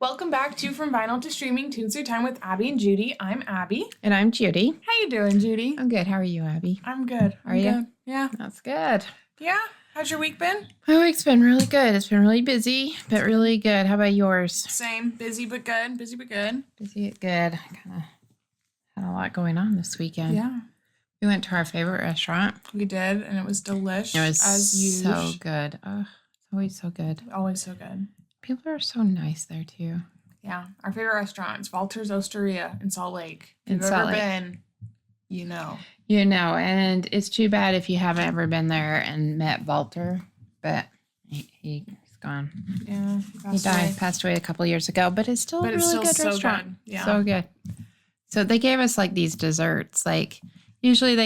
Welcome back to From Vinyl to Streaming, Tunes Through Time with Abby and Judy. I'm Abby. And I'm Judy. How you doing, Judy? I'm good. How are you, Abby? I'm good. Are you? Good. Yeah. That's good. Yeah? How's your week been? My week's been really good. It's been really busy, but really good. How about yours? Same. Busy but good. Busy but good. Busy but good. I kind of had a lot going on this weekend. Yeah. We went to our favorite restaurant. We did, and it was delish. It was as usual. so good. Oh, it's always so good. Always so good. People are so nice there, too. Yeah. Our favorite restaurant is Walter's Osteria in Salt Lake. If In you've Salt ever Lake. been, you know. You know, and it's too bad if you haven't ever been there and met Walter, but he's gone. Yeah. He passed away a couple years ago, but it's still a really good so restaurant. good. Yeah. So good. So they gave us like these desserts. Like usually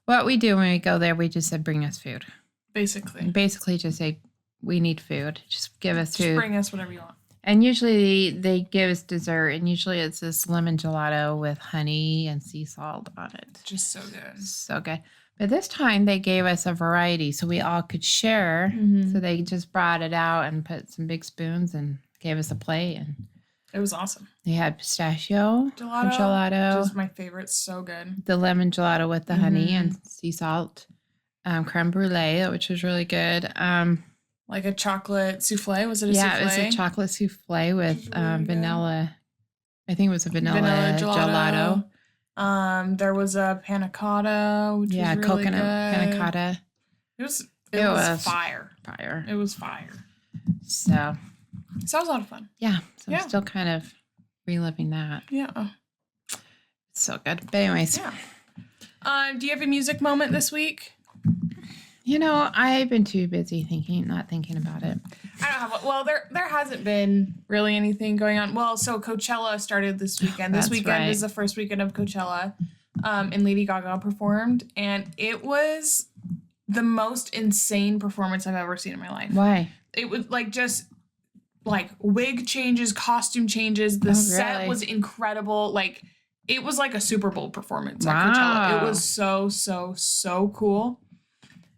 what we do when we go there, we just said, bring us food. Basically just say, we need food. Just give us food. Just bring us whatever you want. And usually they give us dessert, and usually it's this lemon gelato with honey and sea salt on it. Just so good. So good. But this time they gave us a variety so we all could share. Mm-hmm. So they just brought it out and put some big spoons and gave us a plate. And It was awesome. they had pistachio gelato, Just my favorite. So good. the lemon gelato with the honey and sea salt, creme brulee, which was really good. Like a chocolate souffle. Was it a souffle? Yeah, it was a chocolate souffle with really vanilla. I think it was a vanilla gelato. There was a panna cotta, which was really coconut good. panna cotta. It was fire. Fire. It was fire. So that was a lot of fun. yeah. So Yeah. I'm still kind of reliving that. Yeah. It's so good. But anyways. Yeah. Do you have a music moment this week? You know, I've been too busy not thinking about it. I don't have. Well, there hasn't been really anything going on. Well, so Coachella started this weekend. This That's weekend right. is the first weekend of Coachella, and Lady Gaga performed, and it was the most insane performance I've ever seen in my life. Why? It was like wig changes, costume changes. The set really? was incredible. Like it was like a Super Bowl performance at Wow. Coachella. It was so cool.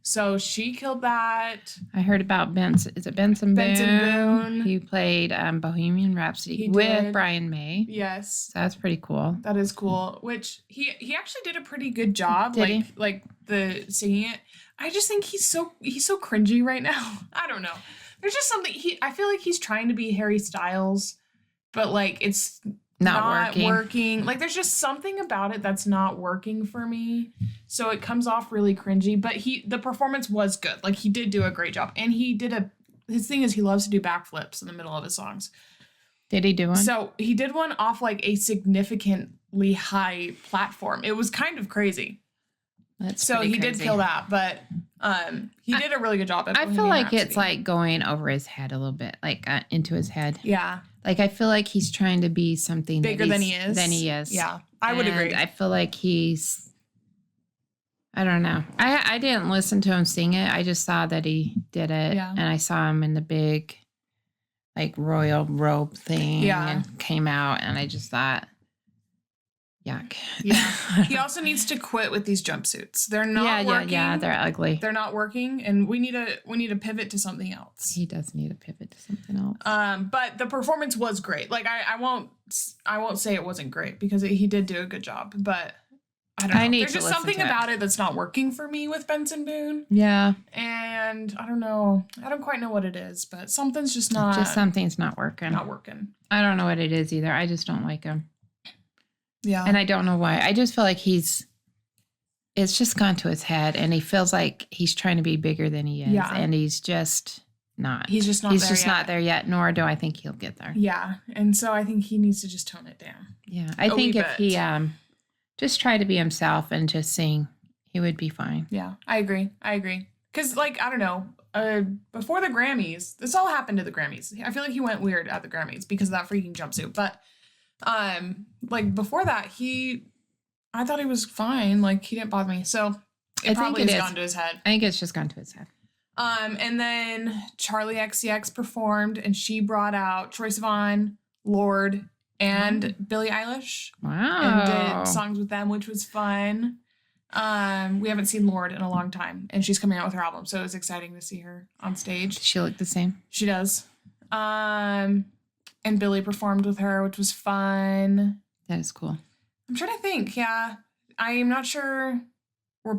So she killed that. I heard about Benson. Is it Benson Boone? Benson Boone. He played Bohemian Rhapsody He with did. Brian May. Yes. So that's pretty cool. That is cool. Which he actually did a pretty good job. Did he? Like the singing it. I just think he's so cringy right now. I don't know. There's just something I feel like he's trying to be Harry Styles, but like it's not working. Like there's just something about it that's not working for me. So it comes off really cringy. But the performance was good. Like he did do a great job. And his thing is he loves to do backflips in the middle of his songs. Did he do one? So he did one off like a significantly high platform. It was kind of crazy. That's So pretty he did crazy. kill that, but he did a really good job. At I feel Bohemian like Rhapsody. it's like going over his head a little bit, like into his head. Yeah, Like I feel like he's trying to be something bigger than he is. Yeah, I would agree. I feel like I don't know. I didn't listen to him sing it. I just saw that he did it. Yeah. And I saw him in the big like royal robe thing and came out and I just thought, yuck. Yeah. He also needs to quit with these jumpsuits. They're not working. Yeah, they're ugly. They're not working, and we need to pivot to something else. He does need to pivot to something else. But the performance was great. Like I won't say it wasn't great because he did do a good job, but I don't know. There's just something about it that's not working for me with Benson Boone. Yeah. And I don't know. I don't quite know what it is, but something's just not. Just something's not working. Not working. I don't know what it is either. I just don't like him. Yeah. And I don't know why. I just feel like it's just gone to his head and he feels like he's trying to be bigger than he is. Yeah. And he's just not. He's just not there yet, nor do I think he'll get there. Yeah. And so I think he needs to just tone it down. Yeah. I think if he just tried to be himself and just sing, he would be fine. Yeah. I agree. Because, like, I don't know. Before the Grammys, this all happened to the Grammys. I feel like he went weird at the Grammys because of that freaking jumpsuit. But like before that, I thought he was fine. Like he didn't bother me. So it probably has gone to his head. I think it's just gone to his head. And then Charlie XCX performed, and she brought out Troye Sivan, Lorde, and Billie Eilish. Wow. And did songs with them, which was fun. We haven't seen Lorde in a long time, and she's coming out with her album, so it was exciting to see her on stage. Does she look the same? She does. And Billy performed with her, which was fun. That is cool. I'm trying to think. Yeah. I'm not sure we're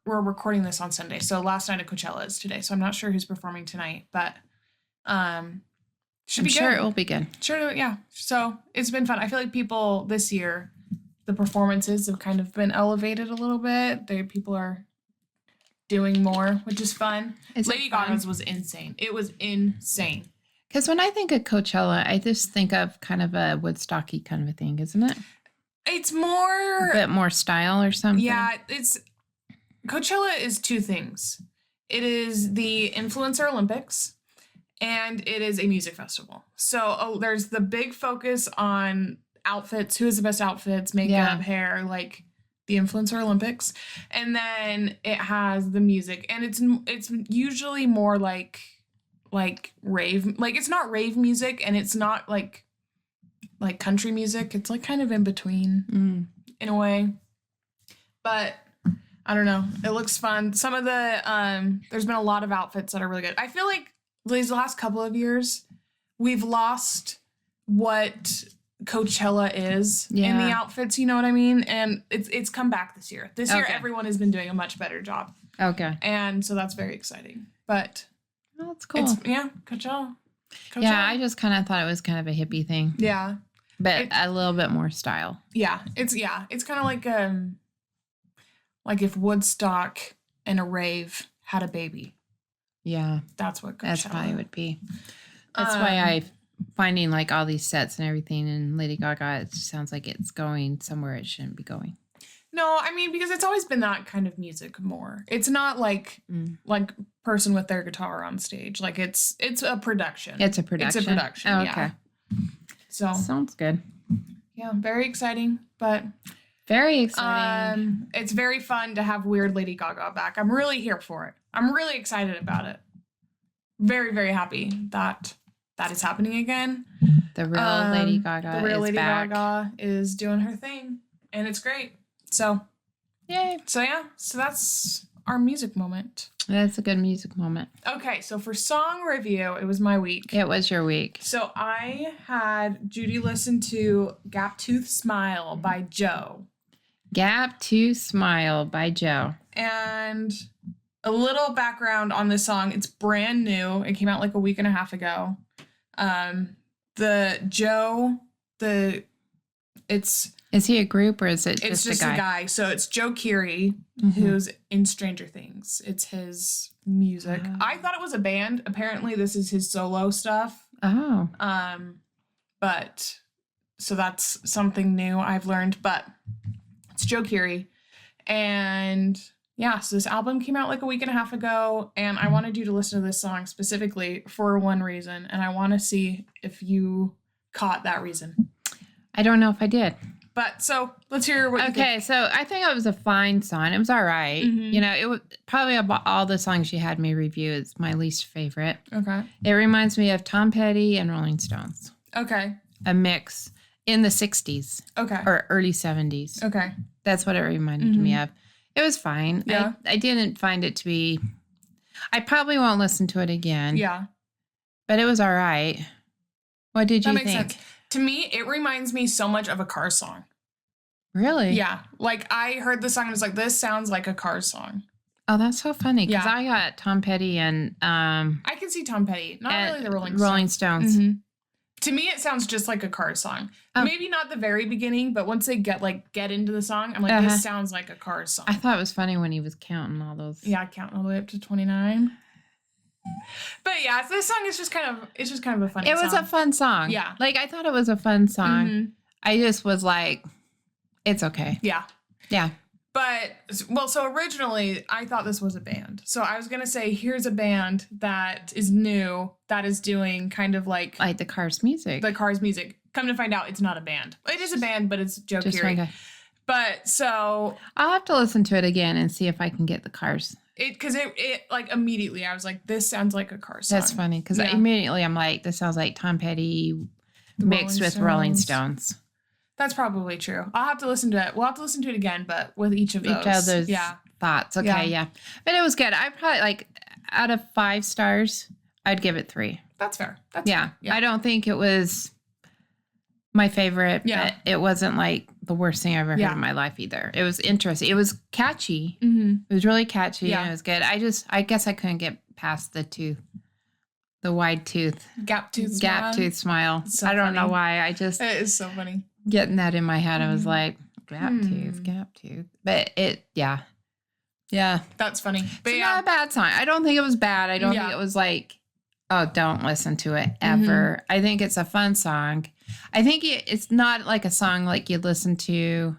recording this on Sunday. So last night at Coachella is today. So I'm not sure who's performing tonight, but should be good. Sure it will be good. Sure, yeah. So it's been fun. I feel like people this year, the performances have kind of been elevated a little bit. People are doing more, which is fun. Lady Gaga's was insane. It was insane. Because when I think of Coachella, I just think of kind of a Woodstocky kind of a thing, isn't it? It's more... A bit more style or something. Yeah, Coachella is two things. It is the Influencer Olympics, and it is a music festival. So there's the big focus on outfits, who has the best outfits, makeup, hair, like the Influencer Olympics. And then it has the music, and it's usually more like rave. Like, it's not rave music, and it's not like country music. It's like kind of in between in a way. But I don't know. It looks fun. Some of the there's been a lot of outfits that are really good. I feel like these last couple of years we've lost what Coachella is in the outfits, you know what I mean? And it's come back this year. This year everyone has been doing a much better job. Okay. And so that's very exciting. But that's cool. Coachella. Yeah, I just kind of thought it was kind of a hippie thing. Yeah. But a little bit more style. Yeah. It's kind of like if Woodstock and a rave had a baby. Yeah. That's what Coachella. That's why it would be. That's why I finding like all these sets and everything, and Lady Gaga, it sounds like it's going somewhere it shouldn't be going. No, I mean, because it's always been that kind of music more. It's not like person with their guitar on stage. Like it's a production. It's a production. Oh, okay. Yeah. So sounds good. Yeah, very exciting, but very exciting. It's very fun to have weird Lady Gaga back. I'm really here for it. I'm really excited about it. Very, very happy that is happening again. The real Lady Gaga. The real Lady Gaga is doing her thing, and it's great. So, yay. So that's our music moment. That's a good music moment. Okay, so for song review, it was my week. It was your week. So I had Judy listen to Gap Tooth Smile by Joe. Gap Tooth Smile by Joe. And a little background on this song. It's brand new. It came out like a week and a half ago. Is he a group or is it it's just a guy? So it's Joe Keery, who's in Stranger Things. It's his music. I thought it was a band. Apparently this is his solo stuff. Oh. But so that's something new I've learned, but it's Joe Keery. And yeah, so this album came out like a week and a half ago, and I wanted you to listen to this song specifically for one reason, and I want to see if you caught that reason. I don't know if I did. But so let's hear what you think. Okay, so I think it was a fine song. It was all right. Mm-hmm. You know, it was probably about all the songs you had me review is my least favorite. Okay. It reminds me of Tom Petty and Rolling Stones. Okay. A mix in the 60s. Okay. Or early 70s. Okay. That's what it reminded me of. It was fine. Yeah. I didn't find it to be... I probably won't listen to it again. Yeah. But it was all right. What did you think? That makes sense. To me, it reminds me so much of a Cars song. Really? Yeah. Like, I heard the song and was like, this sounds like a Cars song. Oh, that's so funny. Because I got Tom Petty and... I can see Tom Petty. Not really the Rolling Stones. Mm-hmm. To me, it sounds just like a Cars song. Oh. Maybe not the very beginning, but once they get into the song, I'm like, this sounds like a Cars song. I thought it was funny when he was counting all those. Yeah, counting all the way up to 29. But yeah, so this song is just kind of a funny song. It was a fun song. Yeah. Like, I thought it was a fun song. Mm-hmm. I just was like, it's okay. Yeah. Yeah. But, well, so originally I thought this was a band. So I was going to say, here's a band that is new, that is doing kind of like the Cars music. The Cars music. Come to find out, it's not a band. It is a band, but it's Joe Keery. But so... I'll have to listen to it again and see if I can get the Cars. Because it like immediately I was like, this sounds like a Cars song. That's funny because immediately I'm like, this sounds like Tom Petty mixed with Rolling Stones. That's probably true. I'll have to listen to it. We'll have to listen to it again, but with each of those thoughts. Okay, yeah. But it was good. I probably out of 5 stars, I'd give it 3. That's fair. Yeah. I don't think it was my favorite, but it wasn't like the worst thing I've ever heard in my life either. It was interesting. It was catchy. Mm-hmm. It was really catchy and it was good. I guess I couldn't get past the tooth. The wide tooth. Gap tooth smile. So I don't know why. It is so funny. Getting that in my head, I was like, gap tooth. But yeah. That's funny. But it's not a bad song. I don't think it was bad. I don't think it was like, oh, don't listen to it ever. Mm-hmm. I think it's a fun song. I think it's not like a song like you listen to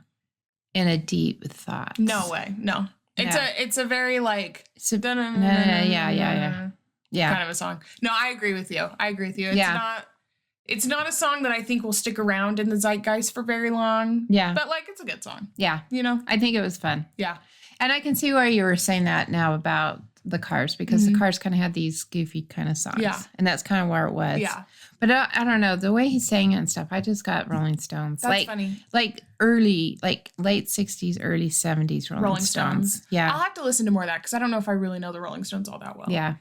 in a deep thought. No way. No. It's a very like yeah. kind of a song. No, I agree with you. It's not a song that I think will stick around in the zeitgeist for very long. Yeah. But like it's a good song. Yeah. I think it was fun. Yeah. And I can see why you were saying that now about the Cars because the Cars kind of had these goofy kind of songs. Yeah. And that's kind of where it was. Yeah. But I don't know. The way he sang it and stuff, I just got Rolling Stones. That's funny. Like early, like late 60s, early 70s Rolling Stones. Yeah. I'll have to listen to more of that because I don't know if I really know the Rolling Stones all that well. Yeah.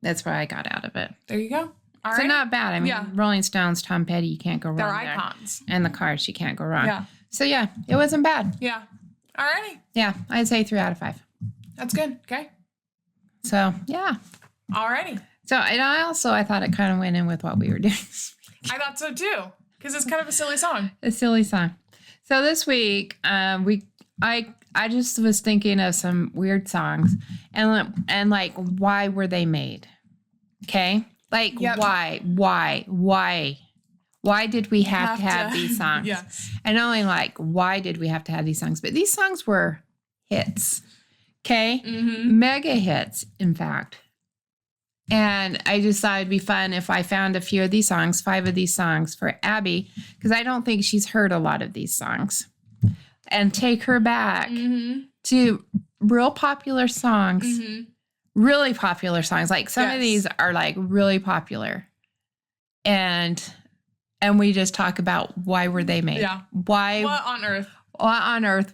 That's what I got out of it. There you go. All so right. Not bad. I mean, Rolling Stones, Tom Petty, you can't go wrong. They're icons. There. And the Cars, you can't go wrong. Yeah. So yeah, it wasn't bad. Yeah. All righty. Yeah, I'd say 3 out of 5. That's good. Okay. So yeah. All righty. So and I thought it kind of went in with what we were doing. I thought so too, because it's kind of a silly song. A silly song. So this week, I just was thinking of some weird songs and like why were they made? Okay, like why did we have to have these songs? Yes. And not only like why did we have to have these songs, but these songs were hits. Okay, mega hits, in fact. And I just thought it'd be fun if I found a few of these songs, 5 of these songs for Abby, because I don't think she's heard a lot of these songs, and take her back to real popular songs, really popular songs. Like some of these are like really popular, and we just talk about why were they made? Yeah. Why? What on earth? What on earth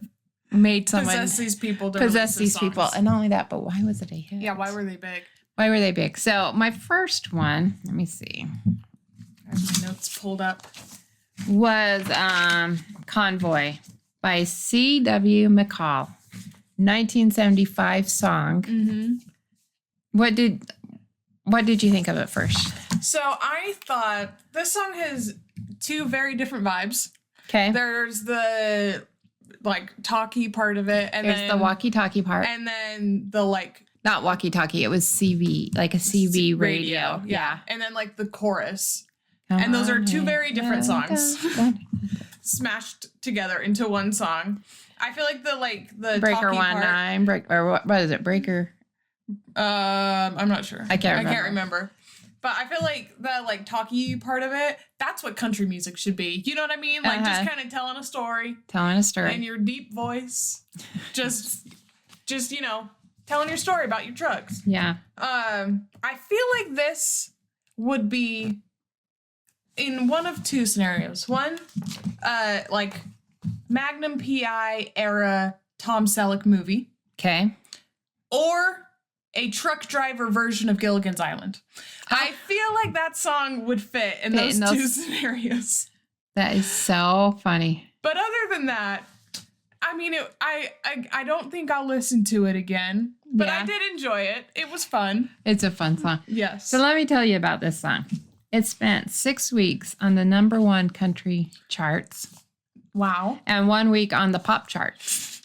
made someone possess these people? And not only that, but why was it a hit? Yeah. Why were they big? Why were they big? So my first one, let me see. I have my notes pulled up. Was Convoy by C.W. McCall. 1975 song. Mm-hmm. What did you think of it first? So I thought this song has 2 very different vibes. Okay. There's the like talkie part of it, and there's the walkie-talkie part. And then the like not walkie-talkie, it was CV, like a CV radio. Yeah. And then like the chorus. And those are 2 very different songs smashed together into one song. I feel like the Breaker 1-9 or what is it? Breaker. I'm not sure. I can't remember. But I feel like the like talkie part of it, that's what country music should be. You know what I mean? Like just kind of telling a story. In your deep voice. Just telling your story about your trucks. Yeah. I feel like this would be in one of 2 scenarios. One, like Magnum PI era Tom Selleck movie. Okay. Or a truck driver version of Gilligan's Island. I feel like that song would fit in those 2 scenarios. That is so funny. But other than that, I mean, I don't think I'll listen to it again, but I did enjoy it. It was fun. It's a fun song. Yes. So let me tell you about this song. It spent 6 weeks on the #1 country charts. Wow. And 1 week on the pop charts.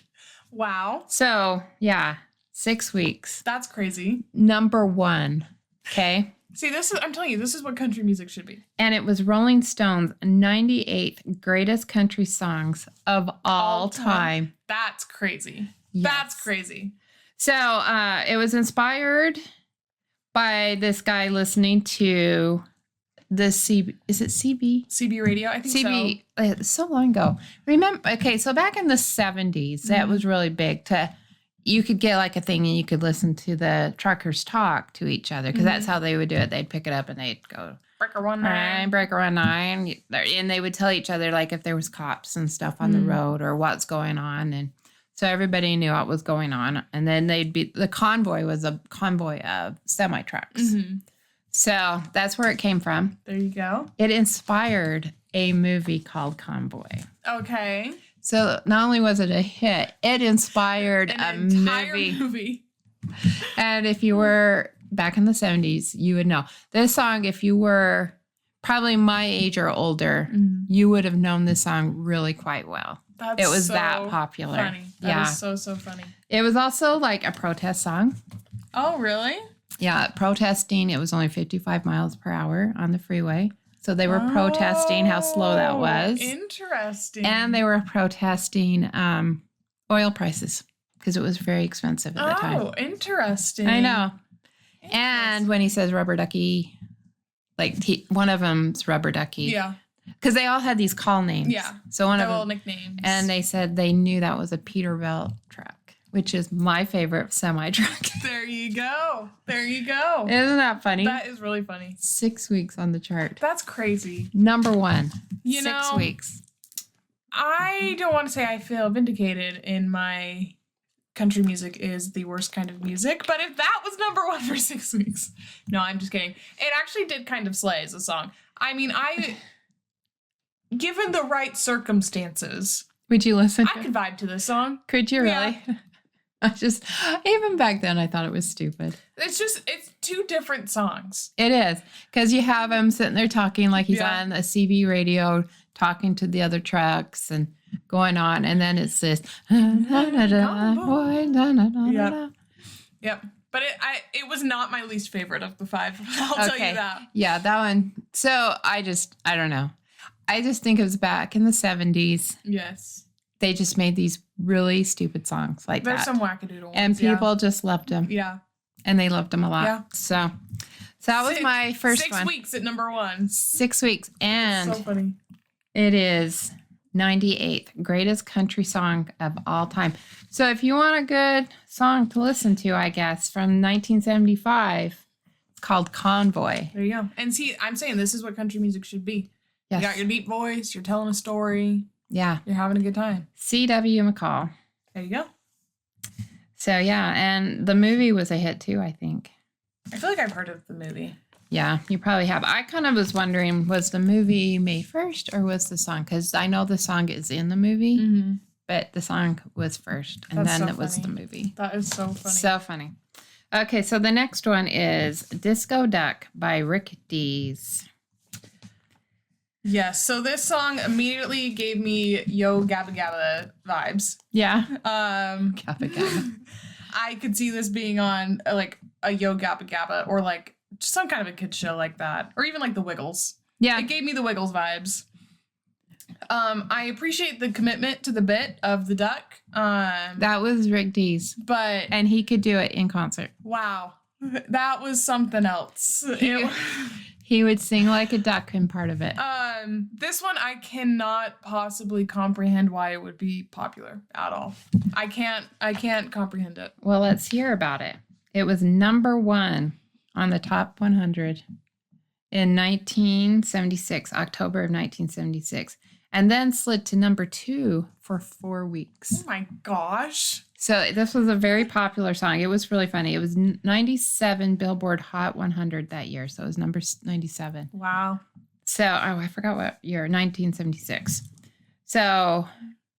Wow. So, yeah, 6 weeks. That's crazy. #1. Okay. See, I'm telling you, this is what country music should be. And it was Rolling Stone's 98 greatest country songs of all time. That's crazy. Yes. That's crazy. So it was inspired by this guy listening to the CB. Is it CB? CB radio, I think CB, so. So long ago. Remember? Okay, so back in the 70s, that was really big. You could get like a thing and you could listen to the truckers talk to each other because that's how they would do it. They'd pick it up and they'd go, Breaker 1-9. Breaker 1-9. And they would tell each other like if there was cops and stuff on the road or what's going on. And so everybody knew what was going on. And then the convoy was a convoy of semi-trucks. So that's where it came from. There you go. It inspired a movie called Convoy. Okay. So not only was it a hit, it inspired an entire movie. And if you were back in the 70s, you would know. This song, if you were probably my age or older, you would have known this song really quite well. It was so that popular. Funny. That is so funny. It was also like a protest song. Oh, really? Yeah, protesting. It was only 55 miles per hour on the freeway. So they were protesting how slow that was. Interesting. And they were protesting oil prices because it was very expensive at the time. Oh, interesting. I know. And when he says rubber ducky, like one of them's rubber ducky. Yeah. Because they all had these call names. Yeah. So one of them. all nicknames. And they said they knew that was a Peterbilt truck, which is my favorite semi truck. There you go. There you go. Isn't that funny? That is really funny. 6 weeks on the chart. That's crazy. Number one. You 6 weeks. I don't want to say I feel vindicated in my country music is the worst kind of music, but if that was number one for 6 weeks. No, I'm just kidding. It actually did kind of slay as a song. I mean, given the right circumstances, would you listen to I could vibe to this song. Could you really? Yeah. Even back then, I thought it was stupid. It's two different songs. It is. Because you have him sitting there talking like he's on a CB radio, talking to the other trucks and going on. And then it's this. Yep. But it was not my least favorite of the five. I'll tell you that. Yeah, that one. So I don't know. I just think it was back in the 70s. Yes. They just made these really stupid songs like There's that. Some wackadoodle ones. And people just loved them. Yeah. And they loved them a lot. Yeah. So that was my first one. 6 weeks at number one. 6 weeks. And so funny. It is 98th greatest country song of all time. So if you want a good song to listen to, I guess, from 1975, it's called Convoy. There you go. And see, I'm saying this is what country music should be. Yes. You got your deep voice, you're telling a story. Yeah. You're having a good time. C.W. McCall. There you go. So, yeah. And the movie was a hit, too, I think. I feel like I've heard of the movie. Yeah, you probably have. I kind of was wondering, was the movie made first or was the song? Because I know the song is in the movie, but the song was first. And then it was the movie. That is so funny. So funny. Okay, so the next one is Disco Duck by Rick Dees. Yes, so this song immediately gave me Yo Gabba Gabba vibes. Yeah. Gabba Gabba. I could see this being on like a Yo Gabba Gabba or like just some kind of a kid show like that, or even like the Wiggles. Yeah, it gave me the Wiggles vibes. I appreciate the commitment to the bit of the duck. That was Rick Dees, and he could do it in concert. Wow, that was something else. He would sing like a duck in part of it. This one I cannot possibly comprehend why it would be popular at all. I can't comprehend it. Well, let's hear about it. It was number one on the top 100 in 1976, October of 1976, and then slid to number 2 for 4 weeks. Oh my gosh. So this was a very popular song. It was really funny. It was 97 Billboard Hot 100 that year. So it was number 97. Wow. So, I forgot what year, 1976. So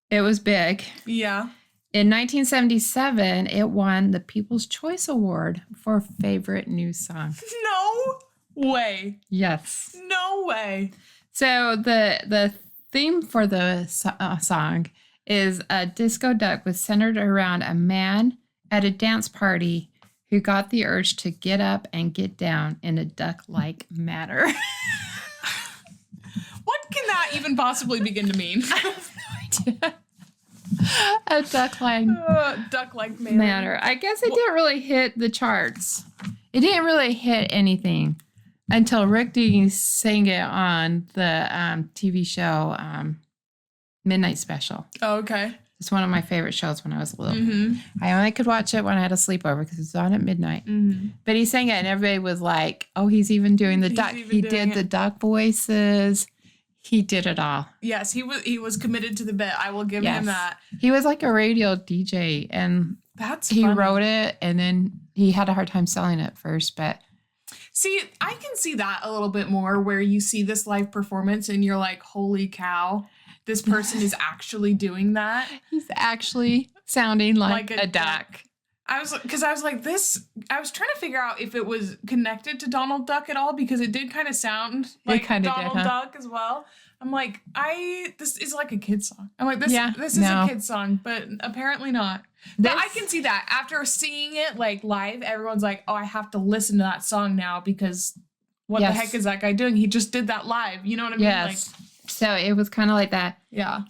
it was big. Yeah. In 1977, it won the People's Choice Award for Favorite New Song. No way. Yes. No way. So the theme for the song is a disco duck was centered around a man at a dance party who got the urge to get up and get down in a duck-like manner. What can that even possibly begin to mean? I have no idea. A duck-like manner. I guess it didn't really hit the charts. It didn't really hit anything until Rick Dees sang it on the TV show Midnight Special. Oh, okay. It's one of my favorite shows when I was little. Mm-hmm. I only could watch it when I had a sleepover because it was on at midnight. Mm-hmm. But he sang it and everybody was like, oh, he's even doing the duck. He did the duck voices. He did it all. Yes, he was committed to the bit. I will give him that. He was like a radio DJ, and that's he funny. wrote it, and then he had a hard time selling it first. But See, I can see that a little bit more where you see this live performance and you're like, holy cow, this person is actually doing that. He's actually sounding like a duck. I was trying to figure out if it was connected to Donald Duck at all because it did kind of sound like Donald Duck as well. I'm like, this is like a kid's song. I'm like, this is a kid's song, but apparently not. But I can see that after seeing it like live, everyone's like, oh, I have to listen to that song now because what the heck is that guy doing? He just did that live. You know what I mean? Yes. Like, so it was kind of like that. Yeah.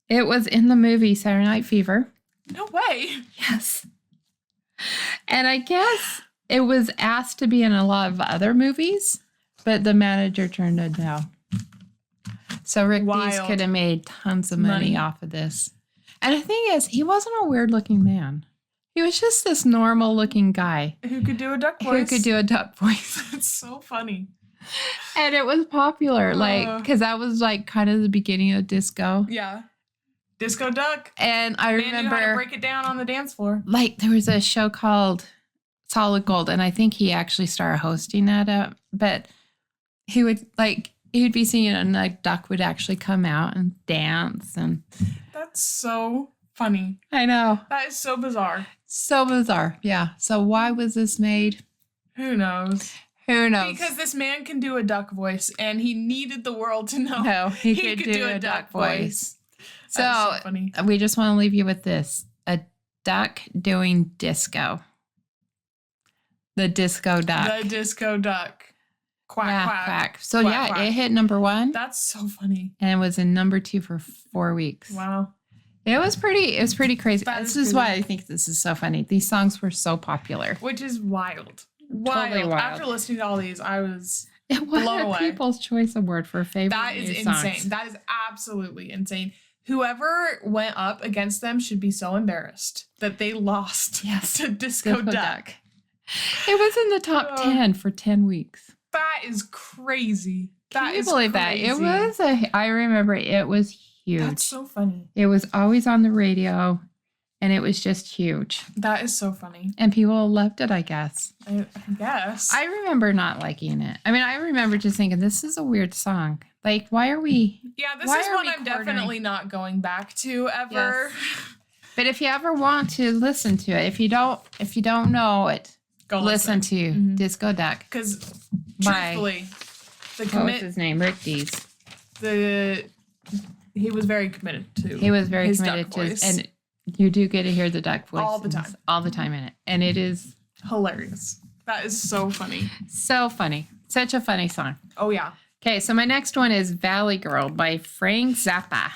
It was in the movie Saturday Night Fever. No way. Yes. And I guess it was asked to be in a lot of other movies, but the manager turned it down. So Rick Dees could have made tons of money off of this. And the thing is, he wasn't a weird-looking man. He was just this normal-looking guy. Who could do a duck voice. It's so funny. And it was popular, because that was, kind of the beginning of disco. Yeah. Disco Duck. And I remember... knew how to break it down on the dance floor. There was a show called Solid Gold, and I think he actually started hosting that. But he would, he'd be singing and a duck would actually come out and dance. And that's so funny. I know. That is so bizarre. So bizarre. Yeah. So why was this made? Who knows? Who knows? Because this man can do a duck voice and he needed the world to know he could do a duck voice. So funny. We just want to leave you with this. A duck doing disco. The disco duck. The disco duck. Quack, quack. Quack. So quack, quack. It hit number 1. That's so funny. And it was in number 2 for 4 weeks. Wow. It was pretty crazy. This is why I think this is so funny. These songs were so popular. Which is wild. Totally wild. After listening to all these, I was It won blown away. People's Choice Award for favorite That is insane. Songs. That is absolutely insane. Whoever went up against them should be so embarrassed that they lost to Disco Duck. It was in the top 10 for 10 weeks. That is crazy. Can you believe that? It was I remember it was huge. That's so funny. It was always on the radio and it was just huge. That is so funny. And people loved it, I guess. I guess. I remember not liking it. I mean, I remember just thinking, this is a weird song. Why are we... Yeah, this is one I'm definitely not going back to ever. Yes. But if you ever want to listen to it, if you don't know it, go listen to Disco Duck. Because truthfully, what was his name? Rick Dees. He was very committed to. He was very committed to, and you do get to hear the duck voice all the time in it, and it is hilarious. That is so funny. So funny. Such a funny song. Oh yeah. Okay, so my next one is Valley Girl by Frank Zappa.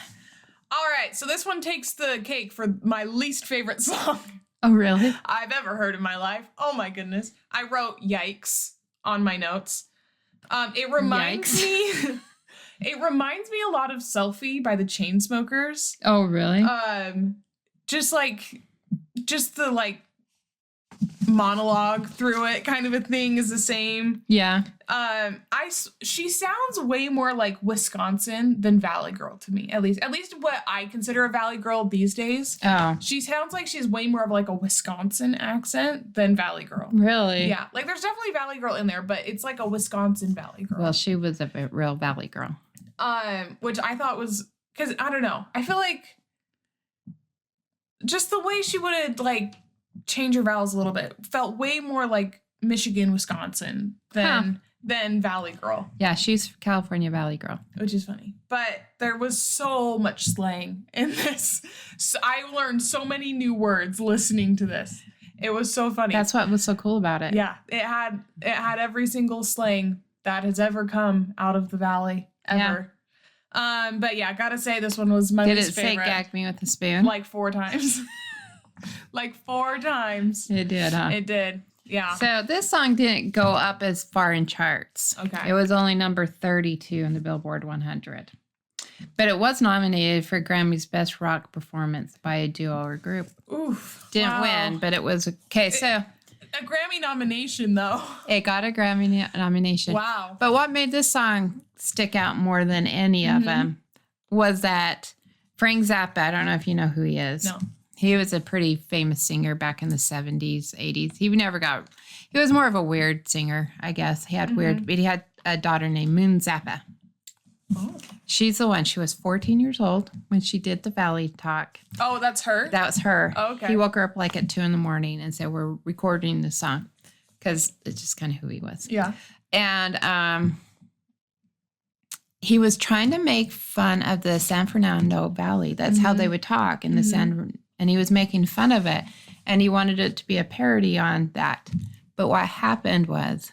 All right, so this one takes the cake for my least favorite song. Oh, really? I've ever heard in my life. Oh my goodness. I wrote yikes on my notes. It reminds me it reminds me a lot of Selfie by the Chainsmokers. Oh, really? Just the monologue through it kind of a thing is the same. Yeah. She sounds way more like Wisconsin than Valley Girl to me, at least what I consider a Valley Girl these days. Oh. She sounds like she has way more of a Wisconsin accent than Valley Girl. Really? Yeah. There's definitely Valley Girl in there, but it's like a Wisconsin Valley Girl. Well, she was a real Valley Girl. Which I thought was, because I don't know. I feel like just the way she would change her vowels a little bit felt way more like Michigan, Wisconsin than Valley Girl. Yeah, she's California Valley Girl. Which is funny. But there was so much slang in this. So I learned so many new words listening to this. It was so funny. That's what was so cool about it. Yeah. It had every single slang that has ever come out of the Valley ever. Yeah. But yeah, I gotta say this one was my least favorite. Did it say gag me with a spoon? 4 times. 4 times. It did, huh? It did. Yeah. So this song didn't go up as far in charts. Okay. It was only number 32 in the Billboard 100. But it was nominated for Grammy's Best Rock Performance by a Duo or Group. Oof. Didn't win, but it was okay. So a Grammy nomination, though. It got a Grammy nomination. Wow. But what made this song stick out more than any of them was that Frank Zappa, I don't know if you know who he is. No. He was a pretty famous singer back in the 70s, 80s. He was more of a weird singer, I guess. He had but he had a daughter named Moon Zappa. Oh. She's the one. She was 14 years old when she did the Valley Talk. Oh, that's her? That was her. Oh, okay. He woke her up like at 2 a.m. and said, we're recording the song. Because it's just kind of who he was. Yeah. And he was trying to make fun of the San Fernando Valley. That's how they would talk in the and he was making fun of it. And he wanted it to be a parody on that. But what happened was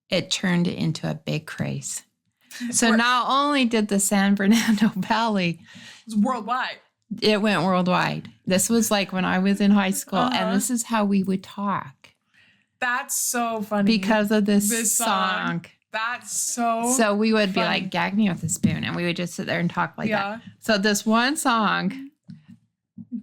it turned into a big craze. So not only did the San Fernando Valley... It was worldwide. It went worldwide. This was like when I was in high school. And this is how we would talk. That's so funny. Because of this song. That's so So we would be like, gag me with a spoon. And we would just sit there and talk like that. So this one song...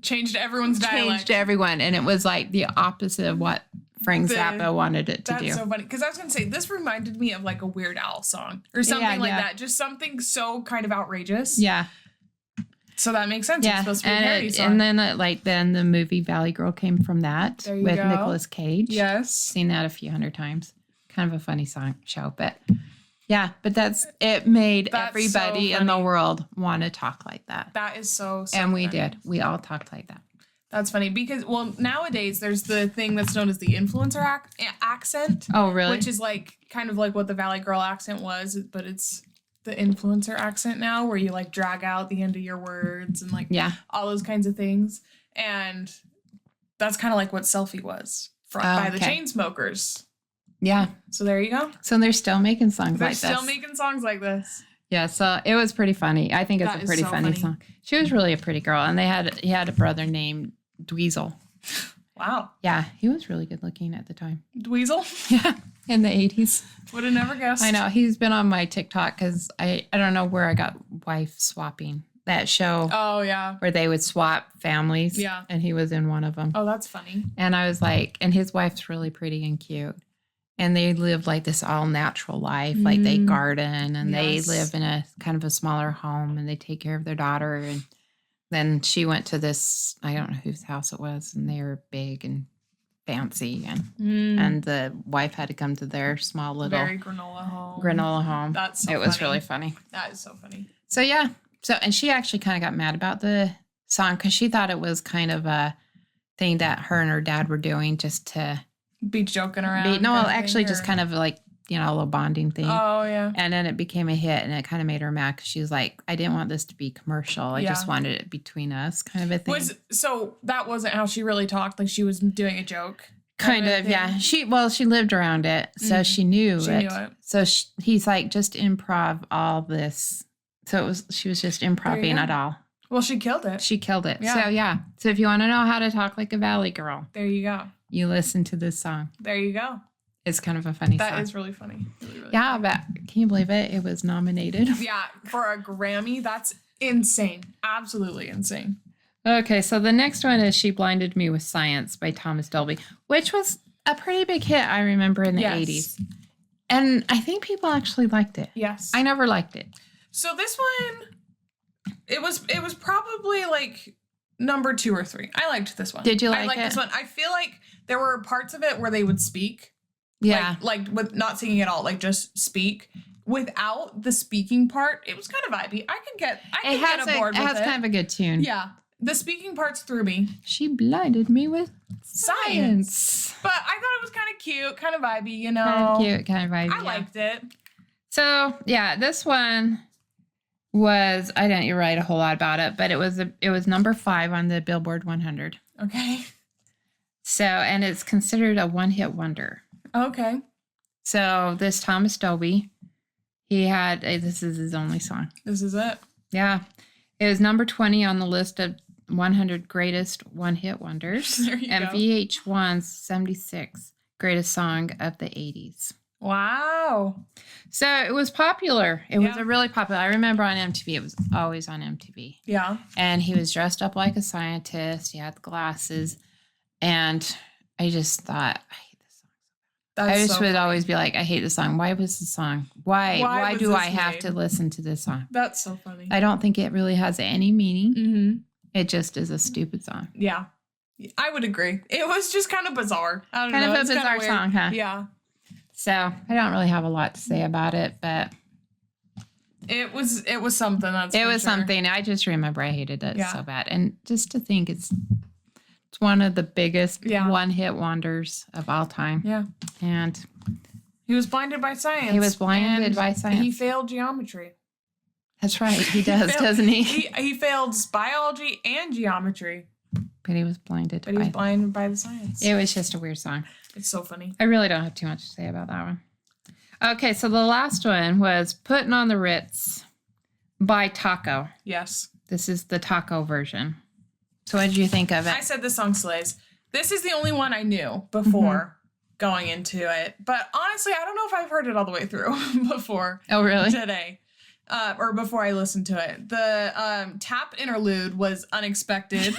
Changed everyone's dialect. Changed everyone. And it was like the opposite of what Frank Zappa wanted it to do. That's so funny. Because I was going to say, this reminded me of like a Weird Al song. Or something like that. Just something so kind of outrageous. Yeah. So that makes sense. Yeah. It's supposed to be a parody song. And then the movie Valley Girl came from that with Nicolas Cage. Yes. Seen that a few hundred times. Kind of a funny show. But yeah, but it made everybody in the world want to talk like that. That is so And we funny. did. We all talked like that. That's funny because, well, nowadays there's the thing that's known as the influencer accent. Oh, really? Which is like kind of like what the Valley Girl accent was, but it's the influencer accent now where you like drag out the end of your words and like all those kinds of things. And that's kind of like what Selfie was by the Chainsmokers. Yeah. So there you go. So they're still making songs like this. They're still making songs like this. Yeah, so it was pretty funny. I think it's a pretty funny song. She was really a pretty girl. And he had a brother named Dweezil. Wow. Yeah, he was really good looking at the time. Dweezil? Yeah, in the 80s. Would have never guessed. I know. He's been on my TikTok because I don't know where I got Wife Swapping. That show. Oh, yeah. Where they would swap families. Yeah. And he was in one of them. Oh, that's funny. And I was like, and his wife's really pretty and cute. And they live like this all natural life. Like they garden and they live in a kind of a smaller home and they take care of their daughter. And then she went to this, I don't know whose house it was, and they were big and fancy. And the wife had to come to their small little very granola home. That's so funny. It was really funny. That is so funny. So yeah. So, and she actually kind of got mad about the song because she thought it was kind of a thing that her and her dad were doing just to be joking around. Just kind of like, a little bonding thing. Oh, yeah. And then it became a hit and it kind of made her mad because she was like, I didn't want this to be commercial. I just wanted it between us kind of a thing. So that wasn't how she really talked? Like she was doing a joke? Kind of, yeah. She lived around it, so she knew it. So he's like, just improv all this. So she was just improvising it all. Well, she killed it. She killed it. Yeah. So yeah. So if you want to know how to talk like a Valley Girl. There you go. You listen to this song. There you go. It's kind of a funny song. That is really funny. Really, really funny. But can you believe it? It was nominated. Yeah, for a Grammy. That's insane. Absolutely insane. Okay, so the next one is She Blinded Me with Science by Thomas Dolby, which was a pretty big hit, I remember, in the 80s. And I think people actually liked it. Yes. I never liked it. So this one, it was probably like number 2 or 3. I liked this one. Did you like it? I liked this one. I feel like there were parts of it where they would speak. Yeah. Like with not singing at all, like just speak. Without the speaking part, it was kind of vibey. I could get aboard with it. It has kind of a good tune. Yeah. The speaking parts threw me. She blinded me with science. But I thought it was kind of cute, kind of vibey, Kind of cute, kind of vibey. I liked it. So, yeah, this one was, I didn't write a whole lot about it, but it was number 5 on the Billboard 100. Okay. So, and it's considered a one-hit wonder. Okay. So, this Thomas Dolby, this is his only song. This is it. Yeah. It was number 20 on the list of 100 greatest one-hit wonders. There you and go. VH1's 76 greatest song of the 80s. Wow. So it was popular. It was a really popular. I remember on MTV. It was always on MTV. Yeah. And he was dressed up like a scientist. He had the glasses. And I just thought, I hate this song. I just would always be like, I hate this song. Why was this song? Why do I have to listen to this song? That's so funny. I don't think it really has any meaning. Mm-hmm. It just is a stupid song. Yeah. I would agree. It was just kind of bizarre. I don't know. Kind of a bizarre song, huh? Yeah. So I don't really have a lot to say about it, but it was something. It was something. I just remember I hated it so bad, and just to think it's one of the biggest one-hit wonders of all time. Yeah, and he was blinded by science. He failed geometry. That's right. He does, doesn't he? He failed biology and geometry. But he was blinded. But he was blinded by the science. It was just a weird song. It's so funny. I really don't have too much to say about that one. Okay, so the last one was Putting on the Ritz by Taco. Yes. This is the Taco version. So what did you think of it? I said this song slays. This is the only one I knew before going into it. But honestly, I don't know if I've heard it all the way through before. Oh, really? Today. Or before I listened to it. The tap interlude was unexpected.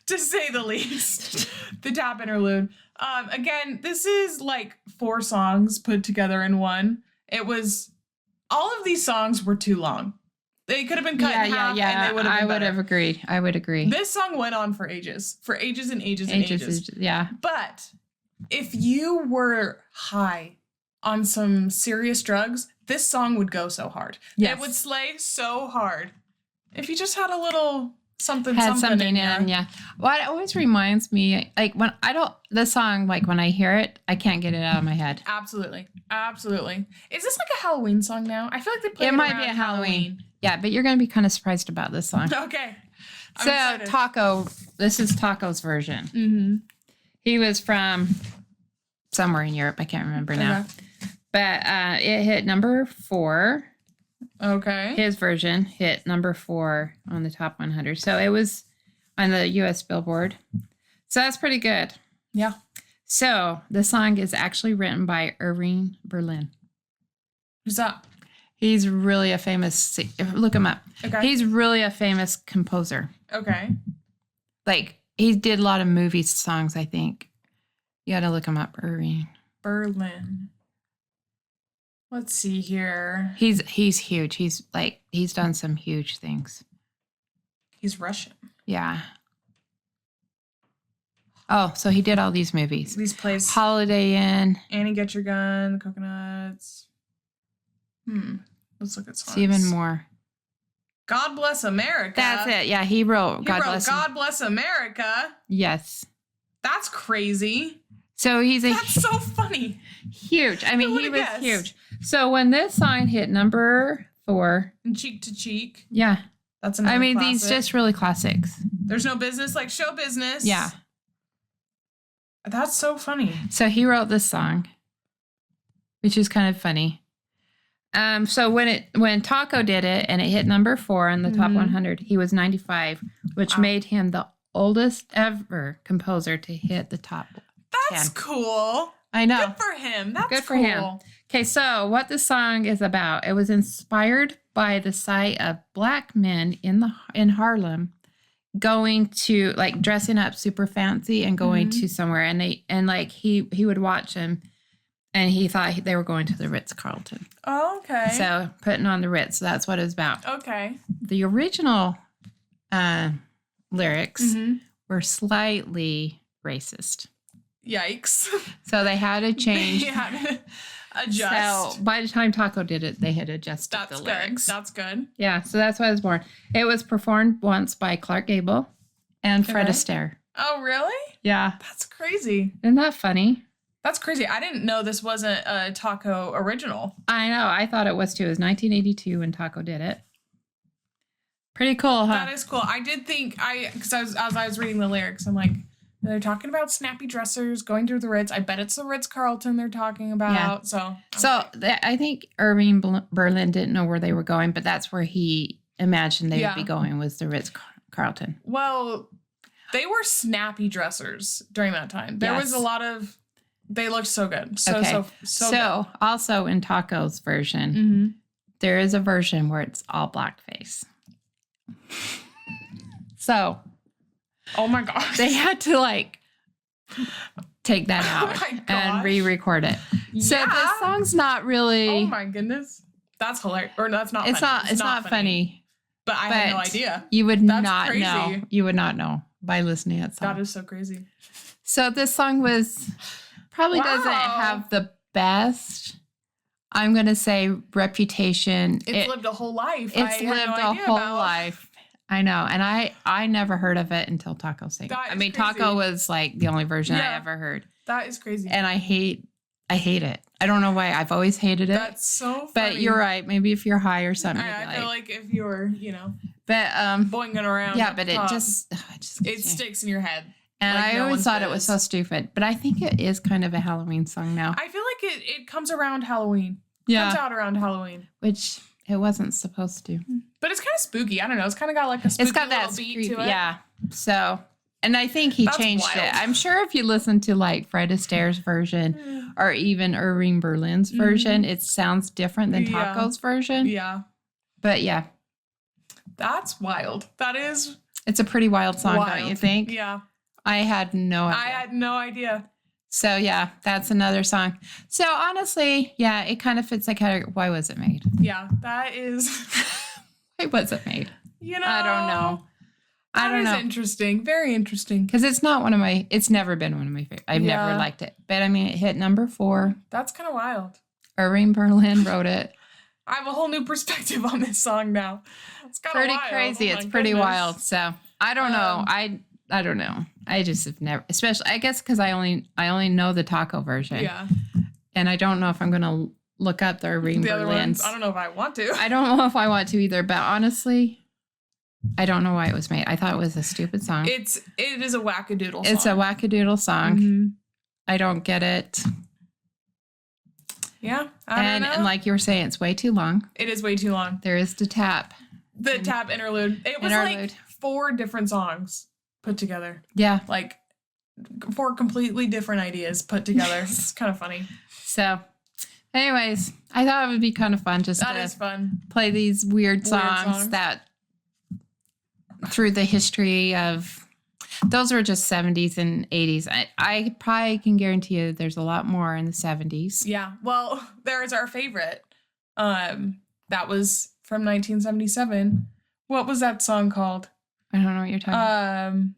To say the least. The tap interlude. Again, this is like 4 songs put together in one. It was, all of these songs were too long. They could have been cut in half and they would have been better. I would agree. This song went on for ages and ages. Yeah. But if you were high on some serious drugs, this song would go so hard. Yes. It would slay so hard. If you just had a little something in, yeah. Well, it always reminds me, like when this song, like when I hear it, I can't get it out of my head. Absolutely. Is this like a Halloween song now? I feel like they play it might be a Halloween. Yeah, but you're going to be kind of surprised about this song. Okay. I'm excited. Taco, this is Taco's version. Mm-hmm. He was from somewhere in Europe. I can't remember now. But it hit number 4. Okay. His version hit number 4 on the top 100. So it was on the U.S. Billboard. So that's pretty good. Yeah. So the song is actually written by Irving Berlin. Who's that? He's really a famous, look him up. Okay. He's really a famous composer. Okay. Like, he did a lot of movie songs, I think. You got to look him up, Irving Berlin. Let's see here. He's huge. He's done some huge things. He's Russian. Yeah. Oh, so he did all these movies. These plays. Holiday Inn. Annie, Get Your Gun, The Coconuts. Let's look at songs. Even more. God Bless America. That's it. Yeah, he wrote God Bless America. Yes. That's crazy. So That's so funny. Huge. I mean, he was huge. So when this song hit number 4. And Cheek to Cheek. Yeah. That's another classic. These just really classics. There's No Business Like Show Business. Yeah. That's so funny. So he wrote this song, which is kind of funny. So when Taco did it and it hit number 4 on the top 100, he was 95, which made him the oldest ever composer to hit the top 10. Cool. I know. Good for him. That's good for him. Okay, so what the song is about, it was inspired by the sight of black men in Harlem going to, like, dressing up super fancy and going to somewhere, and he would watch them. And he thought they were going to the Ritz-Carlton. Oh, okay. So putting on the Ritz. So that's what it's about. Okay. The original lyrics were slightly racist. Yikes. So they had to change. They had to adjust. So by the time Taco did it, they had adjusted the lyrics. That's good. Yeah, so that's why it was born. It was performed once by Clark Gable and Fred Astaire. Oh, really? Yeah. That's crazy. Isn't that funny? That's crazy. I didn't know this wasn't a Taco original. I know. I thought it was too. It was 1982 when Taco did it. Pretty cool, huh? That is cool. I did think because as I was reading the lyrics, I'm like, they're talking about snappy dressers going through the Ritz. I bet it's the Ritz-Carlton they're talking about. Yeah. So I think Irving Berlin didn't know where they were going, but that's where he imagined they would be going, was the Ritz-Carlton. Well, they were snappy dressers during that time. There was a lot of. They looked so good. So good. Also in Taco's version, there is a version where it's all blackface. So, oh my gosh, they had to take that out and re-record it. Yeah. So this song's not really. Oh my goodness, that's hilarious. Or that's not. It's funny. But I had no idea. You would not know. You would not know. by listening to that song. That is so crazy. So this song probably doesn't have the best, I'm going to say, reputation. It's lived a whole life. It's lived a whole life. I know. And I never heard of it until Taco sang it. I mean, crazy. Taco was like the only version I ever heard. That is crazy. And I hate it. I don't know why. I've always hated it. That's so funny. But you're right. Maybe if you're high or something. I feel like if you're, but boinging around. Yeah, but it sticks in your head. And I always thought it was so stupid. But I think it is kind of a Halloween song now. I feel like it comes around Halloween. Yeah. It comes out around Halloween. Which it wasn't supposed to. But it's kind of spooky. I don't know. It's kind of got like a spooky little beat to it. Yeah. So, and I think he changed it. I'm sure if you listen to like Fred Astaire's version or even Irving Berlin's version, it sounds different than Taco's version. Yeah. But yeah. That's wild. That is. It's a pretty wild song, don't you think? Yeah. I had no idea. I had no idea. So yeah, that's another song. So honestly, yeah, it kind of fits that category. Why was it made? Yeah, that is. Why was it made? I don't know. That is interesting. Very interesting. Because it's never been one of my favorites. I've never liked it. But I mean, it hit number 4. That's kind of wild. Irving Berlin wrote it. I have a whole new perspective on this song now. It's kind of pretty crazy. It's pretty wild. So I don't know. I don't know. I just have never, especially, I guess because I only know the Taco version. Yeah. And I don't know if I'm going to look up the Irving Berlin's. I don't know if I want to. I don't know if I want to either, but honestly, I don't know why it was made. I thought it was a stupid song. It is a wackadoodle song. It's a wackadoodle song. Mm-hmm. I don't get it. Yeah. I don't know. And like you were saying, it's way too long. It is way too long. There is the tap. The tap interlude. It was like 4 different songs put together. Yeah. Like 4 completely different ideas put together. It's kind of funny. So, anyways, I thought it would be kind of fun just to play these weird songs that through the history of, those were just 70s and 80s. I probably can guarantee you there's a lot more in the 70s. Yeah. Well, there's our favorite. That was from 1977. What was that song called? I don't know what you're talking about.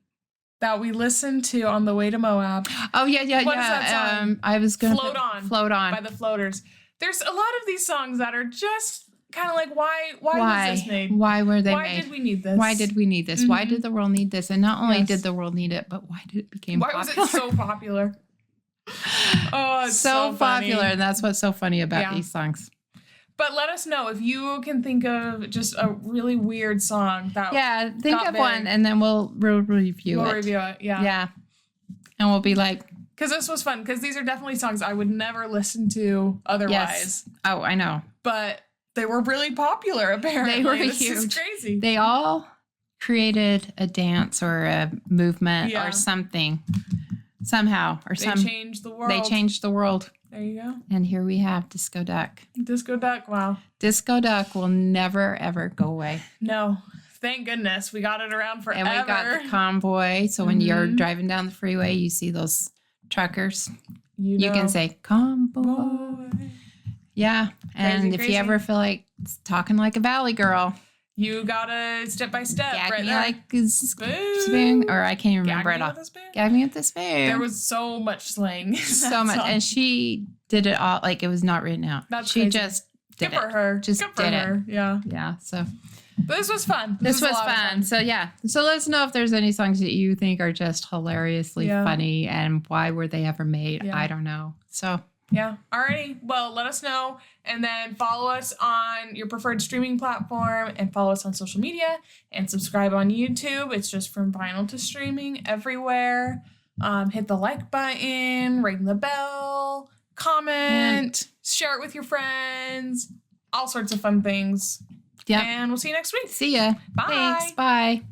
That we listened to on the way to Moab. Oh, yeah. What is that song? I was going to... Float On. By the Floaters. There's a lot of these songs that are just kind of like, why was this made? Why were they made? Why did we need this? Why did we need this? Mm-hmm. Why did the world need this? And not only did the world need it, but why did it become popular? Why was it so popular? Oh, it's so popular. And that's what's so funny about these songs. But let us know if you can think of just a really weird song that think of one, and then we'll review it. We'll review it, yeah. And we'll be like... Because this was fun, because these are definitely songs I would never listen to otherwise. Yes. Oh, I know. But they were really popular, apparently. They were huge. This is crazy. They all created a dance or a movement or something. Somehow. They changed the world. They changed the world. There you go. And here we have Disco Duck. Disco Duck, wow. Disco Duck will never, ever go away. No. Thank goodness. We got it around forever. And we got the convoy. So when you're driving down the freeway, you see those truckers. You can say, convoy. Yeah. And if you ever feel like talking like a Valley girl, you gotta step by step. Gag me like a spoon. Or I can't even remember it all. Gag me with the spoon. There was so much slang. So much. Song. And she did it all. Like, it was not written out. She crazy. Just did Good for her. Just Good for did her. it. Yeah. Yeah. So. But this was fun. This was fun. So yeah. So let us know if there's any songs that you think are just hilariously funny and why were they ever made? I don't know. So. Yeah. Alrighty. Well, let us know. And then follow us on your preferred streaming platform and follow us on social media and subscribe on YouTube. It's just From Vinyl to Streaming everywhere. Hit the like button, ring the bell, comment, share it with your friends, all sorts of fun things. Yeah. And we'll see you next week. See ya. Bye. Thanks. Bye.